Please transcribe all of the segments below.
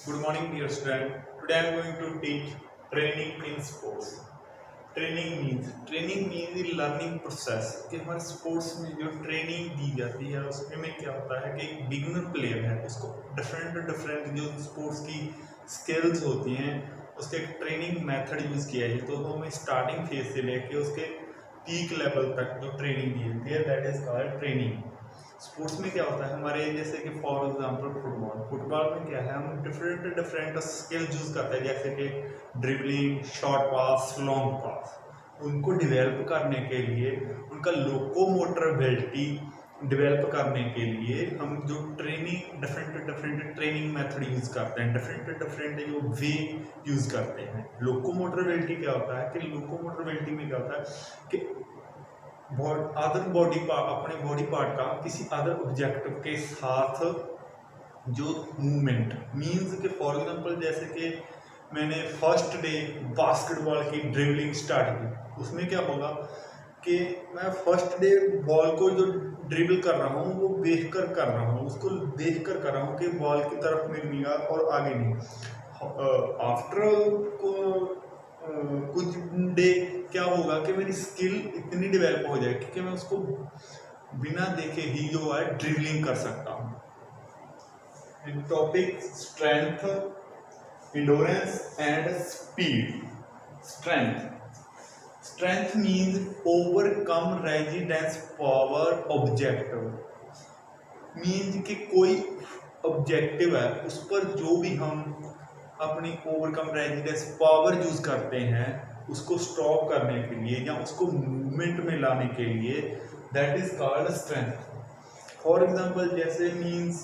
Good morning, dear student. Today I am going to teach training in sports. Training means the learning process कि हमारे sports में जो training दी जाती है उसमें में क्या होता है कि एक बिगिनर प्लेयर है उसको डिफरेंट डिफरेंट जो स्पोर्ट्स की स्किल्स होती हैं उसके एक ट्रेनिंग मेथड यूज़ किया है। तो हमें स्टार्टिंग फेज से लेके उसके पीक लेवल तक जो ट्रेनिंग दी जाती है that is called training. Sports में क्या होता है हमारे जैसे कि फॉर एग्जांपल फुटबॉल में क्या है हम डिफरेंट डिफरेंट स्किल यूज करते हैं जैसे कि ड्रिबलिंग, शॉर्ट पास, लॉन्ग पास। उनको डिवेल्प करने के लिए उनका लोकोमोटर एबिलिटी डिवेल्प करने के लिए हम जो training different different training method use करते हैं, डिफरेंट डिफरेंट जो वे यूज करते हैं। लोकोमोटर एबिलिटी क्या होता है कि लोकोमोटर एबिलिटी में क्या होता है कि अदर बॉडी पार्ट अपने बॉडी पार्ट का किसी अदर ऑब्जेक्टिव के साथ जो मूवमेंट मीन्स के फॉर एग्जांपल जैसे कि मैंने फर्स्ट डे बास्केटबॉल की ड्रिबलिंग स्टार्ट की, उसमें क्या होगा कि मैं फर्स्ट डे बॉल को जो ड्रिबल कर रहा हूँ वो देख कर रहा हूँ, उसको देख कर रहा हूँ कि बॉल की तरफ मिलेगा और आगे नहीं। आफ्टर कुछ डे क्या होगा कि मेरी स्किल इतनी डेवलप हो जाएगी कि मैं उसको बिना देखे ही जो है ड्रिबलिंग कर सकता हूँ। Topic strength, endurance and speed. Strength means overcome residence power objective. Means कि कोई ऑब्जेक्टिव है उस पर जो भी हम अपनी ओवरकम रेजिडेंस पावर यूज करते हैं उसको स्टॉप करने के लिए या उसको मूवमेंट में लाने के लिए that is called strength. For example जैसे मींस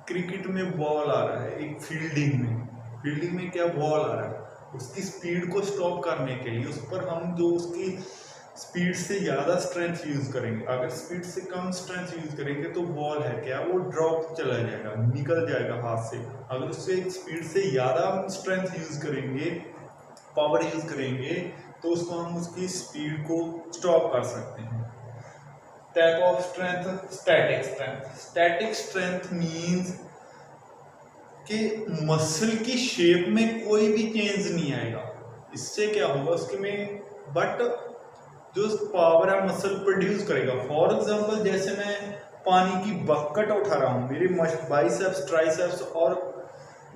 क्रिकेट में बॉल आ रहा है, एक फील्डिंग में क्या बॉल आ रहा है, उसकी स्पीड को स्टॉप करने के लिए उस पर हम जो उसकी स्पीड से ज़्यादा स्ट्रेंथ यूज करेंगे, अगर स्पीड से कम स्ट्रेंथ यूज करेंगे तो बॉल है क्या वो ड्रॉप चला जाएगा, निकल जाएगा हाथ से। अगर उससे स्पीड से ज़्यादा हम स्ट्रेंथ यूज करेंगे, पावर यूज करेंगे तो उसको हम उसकी स्पीड को स्टॉप कर सकते हैं। Type of strength, static strength means कि मसल की शेप में कोई भी चेंज नहीं आएगा। इससे क्या होगा उसके में बट जो पावर है मसल प्रोड्यूस करेगा। फॉर एग्जांपल जैसे मैं पानी की बकेट उठा रहा हूँ, मेरे बाइसेप्स, ट्राइसेप्स और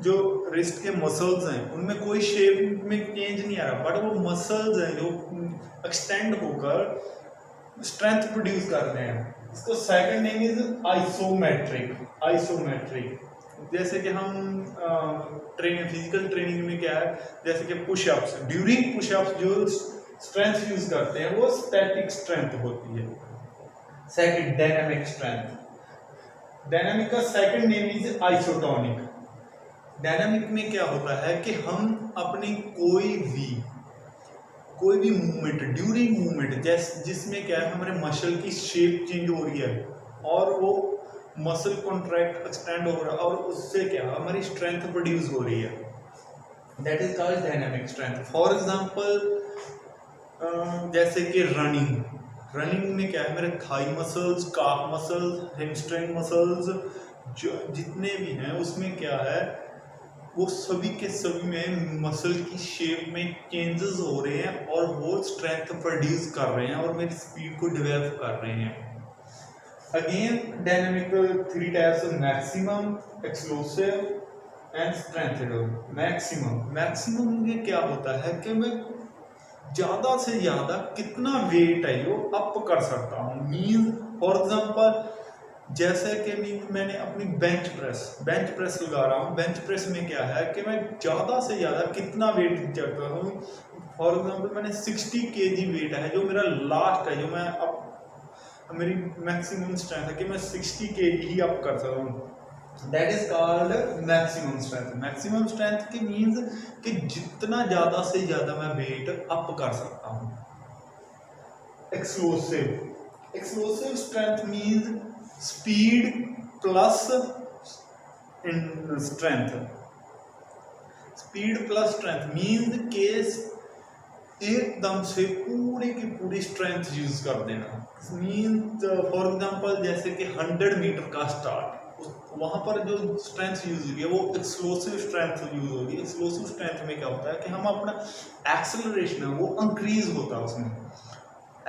जो रिस्ट के मसल्स हैं उनमें कोई शेप में चेंज नहीं आ रहा, बट वो मसल्स हैं जो एक्सटेंड होकर स्ट्रेंथ प्रोड्यूस कर रहे हैं। इसको सेकंड नेम इज आइसोमेट्रिक। जैसे कि हम फिजिकल ट्रेनिंग में क्या है, जैसे कि पुशअप्स, ड्यूरिंग पुशअप्स जो स्ट्रेंथ यूज करते हैं वो स्टैटिक स्ट्रेंथ होती है। Second dynamic strength. डायनामिक का second name is isotonic. Dynamic में क्या होता है कि हम अपनी कोई भी मूवमेंट ड्यूरिंग मूवमेंट जिसमें क्या है हमारे मसल की शेप चेंज हो रही है और वो मसल कॉन्ट्रैक्ट एक्सटेंड हो रहा है और उससे क्या हमारी स्ट्रेंथ प्रोड्यूस हो रही है, that is called dynamic strength. For example जैसे कि रनिंग में क्या है मेरे थाई मसल्स, काफ मसल्स, हैमस्ट्रिंग मसल्स जो जितने भी हैं उसमें क्या है वो सभी के सभी में मसल की शेप में चेंजेस हो रहे हैं और वो स्ट्रेंथ प्रोड्यूस कर रहे हैं और मेरी स्पीड को डेवलप कर रहे हैं। Again dynamic three types, maximum, explosive and strengthened. Maximum में क्या होता है कि मैं ज्यादा से ज्यादा कितना वेट है वो अप कर सकता हूँ। मीन फॉर एग्जांपल जैसे कि मैंने अपनी बेंच प्रेस लगा रहा हूँ, बेंच प्रेस में क्या है कि मैं ज़्यादा से ज़्यादा कितना वेट चढ़ता हूँ। फॉर एग्जांपल मैंने 60 kg वेट है जो मेरा लास्ट है, जो मैं अब मेरी मैक्सिमम स्ट्रेंथ है कि मैं 60 kg ही अप कर सकता हूँ, that is called maximum strength. Maximum strength की मीन्स कि जितना ज़्यादा से ज़्यादा मैं वेट अप कर सकता हूँ। Explosive strength means speed plus strength means case एकदम से पूरी की पूरी स्ट्रेंथ यूज कर देना। मीन्स फॉर एग्जांपल जैसे कि 100 मीटर का स्टार्ट, वहाँ पर जो स्ट्रेंथ यूज होगी वो एक्सप्लोसिव स्ट्रेंथ यूज होगी। एक्सप्लोसिव स्ट्रेंथ में क्या होता है कि हम अपना एक्सेलरेशन है वो इंक्रीज होता है, उसमें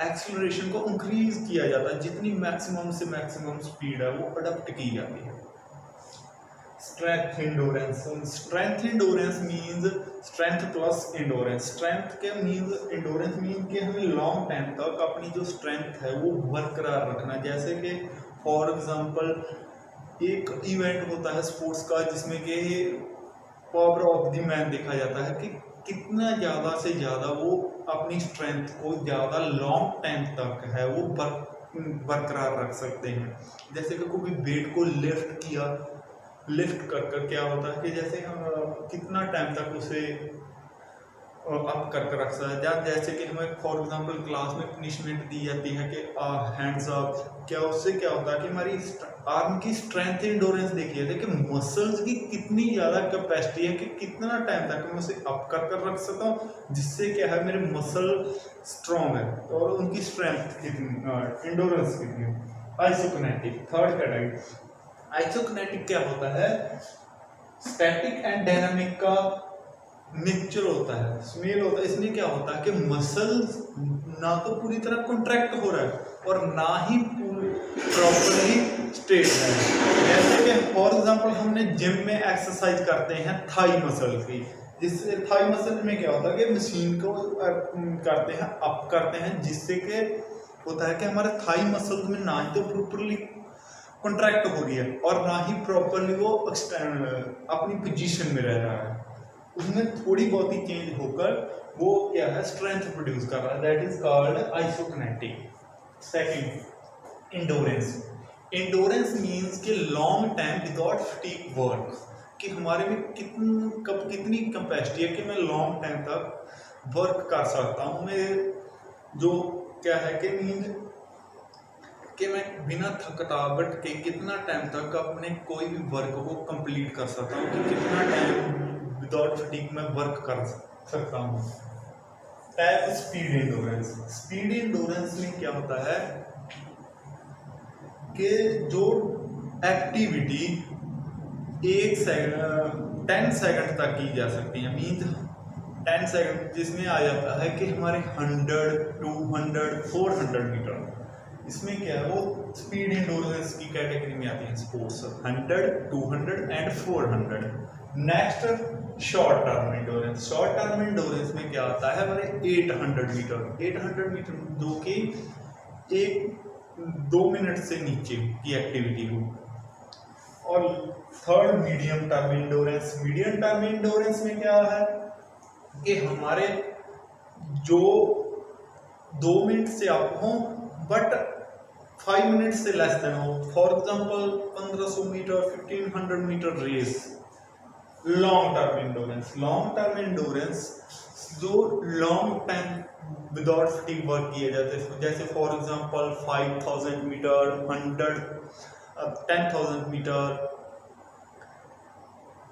एक्सेलरेशन को इंक्रीज किया जाता है, जितनी मैक्सिमम से मैक्सिमम स्पीड है वो अडॉप्ट की जाती है। Strength endurance, strength endurance means strength plus endurance. Strength के मींस इंडोरेंस मींस कि हमें लॉन्ग टाइम तक अपनी जो स्ट्रेंथ है वो बरकरार रखना। जैसे कि फॉर एग्जांपल एक इवेंट होता है स्पोर्ट्स का जिसमें कि पावर ऑफ द मैन देखा जाता है कि कितना ज़्यादा से ज़्यादा वो अपनी स्ट्रेंथ को ज़्यादा लॉन्ग टाइम तक है वो बरकरार रख सकते हैं। जैसे कि कोई वेट को लिफ्ट कर क्या होता है कि जैसे हम कितना टाइम तक उसे अप कर रख सकते हैं। जैसे कि हमें फॉर एग्जांपल क्लास में पनिशमेंट दी जाती है कि हैंड्स अप, क्या उससे क्या होता है कि हमारी आर्म की स्ट्रेंथ इंडोरेंस देखी जाती है कि मसल्स की कितनी ज़्यादा कैपेसिटी है कि कितना टाइम तक मैं उसे अप कर रख सकता हूँ, जिससे क्या है मेरे मसल स्ट्रॉन्ग है और उनकी स्ट्रेंथ कितनी, इंडोरेंस कितनी है। आइसोकिनेटिक, थर्ड कैटेगरी। आइसोकिनेटिक क्या होता है, स्टैटिक एंड डायनामिक का मिक्सचर होता है, स्मेल होता है। इसमें क्या होता है कि मसल्स ना तो पूरी तरह कॉन्ट्रैक्ट हो रहा है और ना ही प्रॉपरली स्ट्रेट है। जैसे कि फॉर एग्जांपल हमने जिम में एक्सरसाइज करते हैं थाई मसल की, जिससे थाई मसल में क्या होता है कि मशीन को करते हैं अप करते हैं, जिससे कि होता है कि हमारे थाई मसल में ना ही तो प्रॉपरली कॉन्ट्रैक्ट हो रही है और ना ही प्रॉपरली वो अपनी पोजीशन में रह रहा है, उसमें थोड़ी बहुत ही चेंज होकर वो क्या है स्ट्रेंथ प्रोड्यूस कर रहा है, that is called isokinetic. Second endurance. Endurance means कि long time without fatigue work, कि हमारे में कितनी कैपेसिटी है कि मैं लॉन्ग टाइम तक वर्क कर सकता हूँ। मैं जो क्या है कि मीन कि मैं बिना थकावट के कितना टाइम तक अपने कोई भी वर्क को कंप्लीट कर सकता हूँ, कि कितना टाइम विदाउट फटीग में वर्क कर सकता हूँ। Type speed endurance. Speed endurance में क्या होता है कि जो एक्टिविटी 10 सेकंड तक की जा सकती है, मीन्स 10 सेकंड जिसमें आ जाता है कि हमारे 100, 200, 400 मीटर, इसमें क्या है वो स्पीड इंडोरेंस की कैटेगरी में आती है sports, 100, 200 and 400। Next short term endurance. Short term endurance में क्या आता है हमारे 800 मीटर, 800 मीटर जो कि 1-2 मिनट से नीचे की एक्टिविटी हो। और third medium term endurance. Medium term endurance में क्या है कि हमारे जो 2 मिनट से अप हो बट 5 मिनट से लेस देन हो। For example 1500 metre, 1500 metre race. Long term endurance. Long term endurance जो long time without fatigue work किए जाते हैं, जैसे for example 5000 metre, 10,000 metre,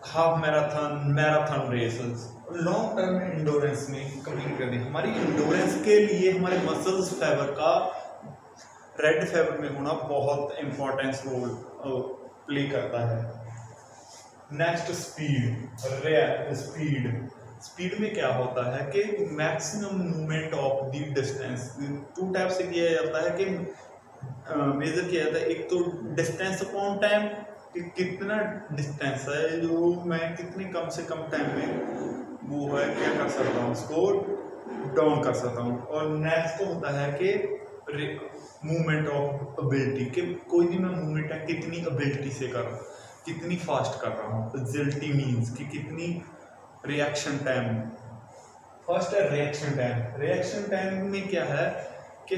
half marathon races long term endurance में complete करनी। हमारी इंडोरेंस के लिए हमारे मसल्स फाइबर का रेड फाइबर में होना बहुत इंपॉर्टेंस रोल प्ले करता है। नेक्स्ट स्पीड में क्या होता है कि maximum movement of the distance 2 type से किया जाता है कि मेजर किया जाता है। एक तो डिस्टेंस अपॉन टाइम, कि कितना डिस्टेंस है जो मैं कितने कम से कम टाइम में वो है क्या कर सकता हूँ, उसको डाउन कर सकता हूँ। और नेक्स्ट होता है कि मूवमेंट ऑफ एबिलिटी, कि कोई भी मैं मूवमेंट है कितनी एबिलिटी से कर रहा हूँ, कितनी फास्ट कर रहा हूँ। एजिलिटी मीन्स कि कितनी रिएक्शन टाइम। फर्स्ट है रिएक्शन टाइम। रिएक्शन टाइम में क्या है कि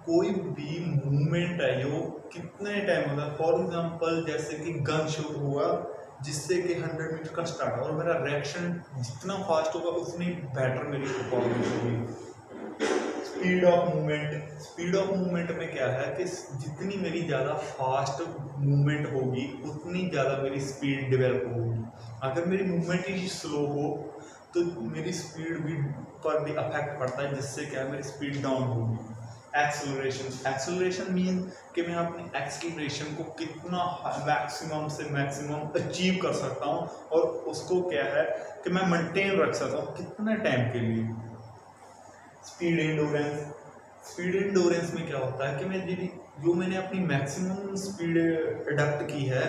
कोई भी मूवमेंट है जो कितने टाइम होता है। फॉर एग्जांपल जैसे कि गन शूट हुआ जिससे कि 100 मीटर का स्टार्ट और मेरा रिएक्शन जितना फास्ट होगा उतनी बेटर मेरी परफॉर्मेंस होगी। Speed of movement. Speed of movement में क्या है कि जितनी मेरी ज़्यादा फास्ट मूवमेंट होगी उतनी ज़्यादा मेरी स्पीड डेवलप होगी। अगर मेरी मूवमेंट ही स्लो हो तो मेरी स्पीड भी पर भी अफेक्ट पड़ता है, जिससे क्या है मेरी स्पीड डाउन होगी। एक्सेलरेशन। एक्सेलरेशन मीन कि मैं अपनी एक्सीलरेशन को कितना मैक्सिमम से मैक्सिमम अचीव कर सकता हूँ, और उसको क्या है कि मैं मेंटेन रख सकता हूँ कितने टाइम के लिए। स्पीड एंडोरेंस में क्या होता है कि मैं जो मैंने अपनी मैक्सिमम स्पीड अडॉप्ट की है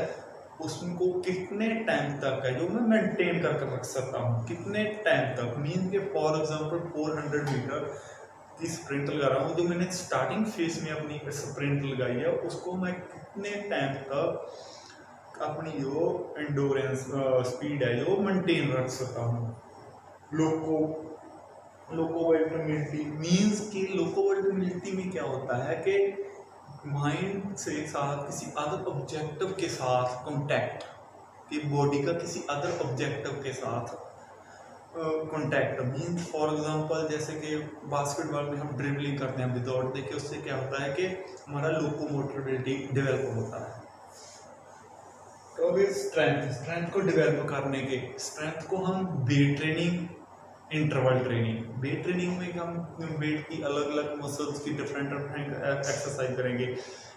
उसको कितने टाइम तक है जो मैं मेंटेन करके रख सकता हूँ, कितने टाइम तक। मीन के फॉर एग्जांपल 400 मीटर की स्प्रिंट लगा रहा हूँ, जो मैंने स्टार्टिंग फेज में अपनी स्प्रिंट लगाई है उसको मैं कितने टाइम तक अपनी जो एंडोरेंस स्पीड है जो मेंटेन रख सकता हूँ। लोकोवर्टिबिलिटी मीन्स कि लोकोवर्टिबिलिटी में क्या होता है कि माइंड से साथ किसी अदर ऑब्जेक्टिव के साथ कांटेक्ट, कि बॉडी का किसी अदर ऑब्जेक्टिव के साथ कांटेक्ट। मीन्स फॉर एग्जांपल जैसे कि बास्केटबॉल में हम ड्रिबलिंग करते हैं विदाउट देखिए, उससे क्या होता है कि हमारा लोकोमोटिबिलिटी डेवलप होता है। तो अभी स्ट्रेंथ को डेवलप करने के, स्ट्रेंथ को हम वेट ट्रेनिंग, इंटरवल ट्रेनिंग में हम वेट की अलग अलग मसल्स की डिफरेंट एक्सरसाइज करेंगे।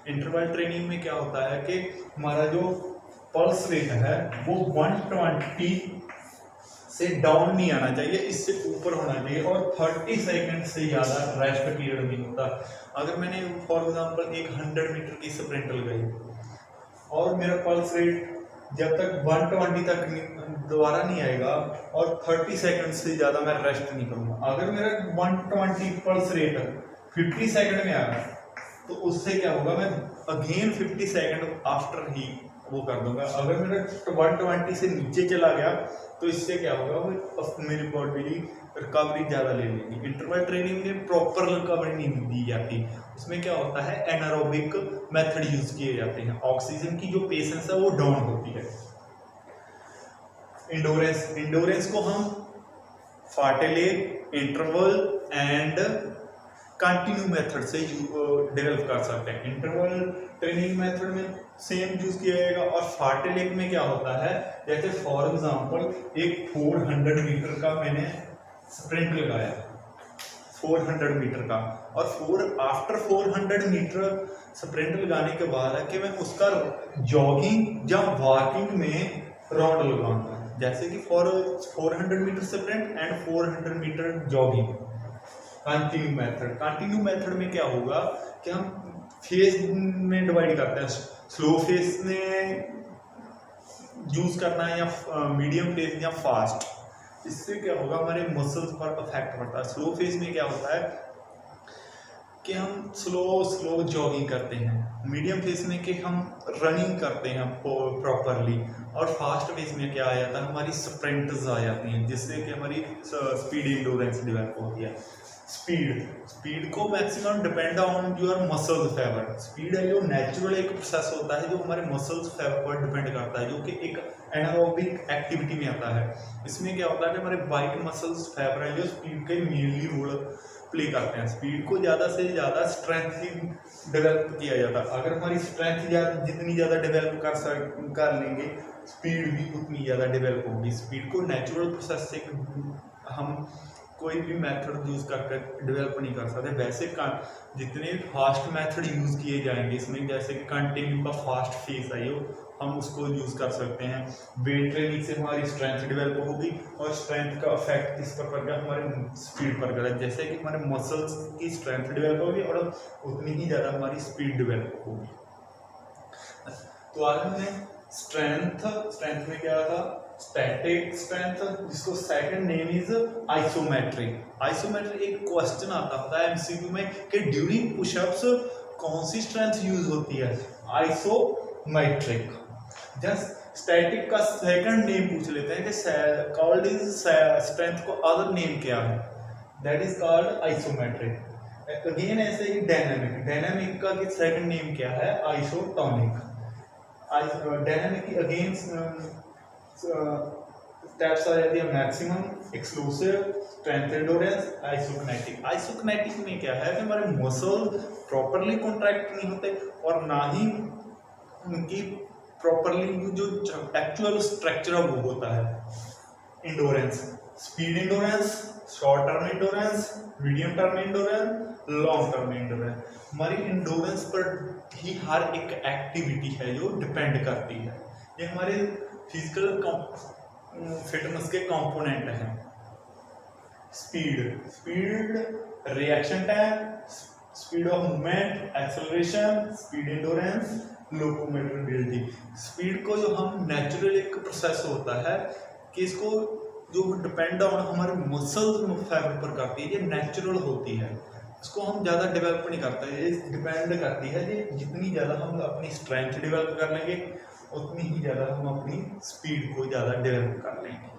इंटरवल ट्रेनिंग में क्या होता है कि हमारा जो पल्स रेट है वो 120 से डाउन नहीं आना चाहिए, इससे ऊपर होना चाहिए, और 30 सेकंड से ज़्यादा रेस्ट पीरियड नहीं होता। अगर मैंने फॉर एग्जांपल एक 100 मीटर की स्प्रिंट लगाई और मेरा पल्स रेट जब तक 120 तक दोबारा नहीं आएगा और 30 सेकंड से ज़्यादा मैं रेस्ट नहीं करूँगा, अगर मेरा 120 पल्स रेट 50 सेकंड में आ गया तो उससे क्या होगा, मैं अगेन 50 सेकंड आफ्टर ही वो कर दूंगा। अगर मेरा 120 से नीचे चला गया तो इससे क्या होगा, वो मेरी बॉडी रिकवरी ज़्यादा ले लेगी। इंटरवल ट्रेनिंग में प्रॉपर रिकवरी नहीं दी जाती, उसमें क्या होता है एनारोबिक मेथड यूज किए जाते हैं, ऑक्सीजन की जो पेशेंस है वो डाउन होती है। इंडोरेंस को हम फार्टेलेग, इंटरवल एंड कंटिन्यू मेथड से डेवलप कर सकते हैं। इंटरवल ट्रेनिंग मेथड में सेम यूज किया जाएगा, और फार्टेलेग में क्या होता है, जैसे फॉर एग्जांपल एक 400 मीटर का मैंने स्प्रिंट लगाया 400 मीटर का, और आफ्टर 400 मीटर स्प्रिंट लगाने के बाद है कि मैं उसका जॉगिंग या वॉकिंग में राउंड लगाऊंगा, जैसे कि for 400 metre sprint and 400 metre jogging. Continue method में क्या होगा कि हम फेज में डिवाइड करते हैं, स्लो फेज में यूज करना है या मीडियम फेज या फास्ट। इससे क्या होगा, हमारे मसल्स पर अफेक्ट पड़ता है। स्लो फेज में क्या होता है कि हम स्लो जॉगिंग करते हैं, मीडियम फेज में कि हम रनिंग करते हैं प्रॉपरली, और फास्ट फेज में क्या आ जाता है, हमारी स्प्रिंट्स आ जाती हैं, जिससे कि हमारी स्पीड एंडोरेंस डेवलप होती है। स्पीड को maximum depend on your muscles fibre. Speed है जो नेचुरल एक प्रोसेस होता है जो हमारे मसल्स फाइबर पर डिपेंड करता है, जो कि एक एनारोबिक एक्टिविटी में आता है। इसमें क्या होता है कि हमारे बाइक मसल्स फाइबर है जो स्पीड का मेनली रोल प्ले करते हैं। स्पीड को ज़्यादा से ज़्यादा स्ट्रेंथ ही डेवलप किया जाता है। अगर हमारी स्ट्रेंथ जितनी ज़्यादा डेवलप कर लेंगे, स्पीड भी उतनी ज़्यादा डेवलप होगी। स्पीड को नेचुरल प्रोसेस से हम कोई भी मेथड यूज करके डेवलप नहीं कर सकते। वैसे जितने फास्ट मेथड यूज किए जाएंगे इसमें, जैसे कि कंटिन्यू का फास्ट फेज है हम उसको यूज कर सकते हैं। वेट ट्रेनिंग से हमारी स्ट्रेंथ डेवलप होगी, और स्ट्रेंथ का इफेक्ट किस पर पड़ गया, हमारे स्पीड पर गया। जैसे कि हमारे मसल्स की स्ट्रेंथ डेवलप होगी और उतनी ही ज़्यादा हमारी स्पीड डेवलप होगी। तो आज हमने स्ट्रेंथ में क्या था, स्टैटिक स्ट्रेंथ, जिसको सेकंड नेम इज आइसोमेट्रिक। एक क्वेश्चन आता है एमसीक्यू में कि ड्यूरिंग पुशअप्स कौन सी स्ट्रेंथ यूज होती है, आइसोमेट्रिक। जस्ट स्टैटिक का सेकंड नेम पूछ लेते हैं कि कॉल्ड इज स्ट्रेंथ को अदर नेम क्या है, that is called isometric. Again ऐसे ही डायनामिक का सेकंड नेम क्या है, आइसोटोनिक। डायनामिक की अगेन स्टेप्स आ जाती है मैक्सिमम, एक्सक्लूसिव, स्ट्रेंथ एंडोरेंस, आइसोकिनेटिक में क्या है कि हमारे मसल प्रॉपरली कॉन्ट्रैक्ट नहीं होते, और ना ही उनकी प्रॉपरली जो एक्चुअल स्ट्रक्चर वो होता है। Endurance speed endurance, short term endurance, medium term endurance, long term endurance. हमारी इंडोरेंस पर ही हर एक एक्टिविटी है जो डिपेंड करती है। ये हमारे फिजिकल फिटनेस के कंपोनेंट हैं। Speed, reaction time, speed of movement, acceleration, speed endurance, locomotivity. Speed को जो हम नेचुरल एक प्रोसेस होता है कि इसको जो डिपेंड ऑन हमारे मसल्स पर करती है, ये नेचुरल होती है, इसको हम ज़्यादा डेवलप नहीं करते। ये डिपेंड करती है कि जितनी ज़्यादा हम अपनी स्ट्रेंथ डेवलप कर लेंगे उतनी ही ज़्यादा हम अपनी स्पीड को ज़्यादा डेवलप कर लेंगे।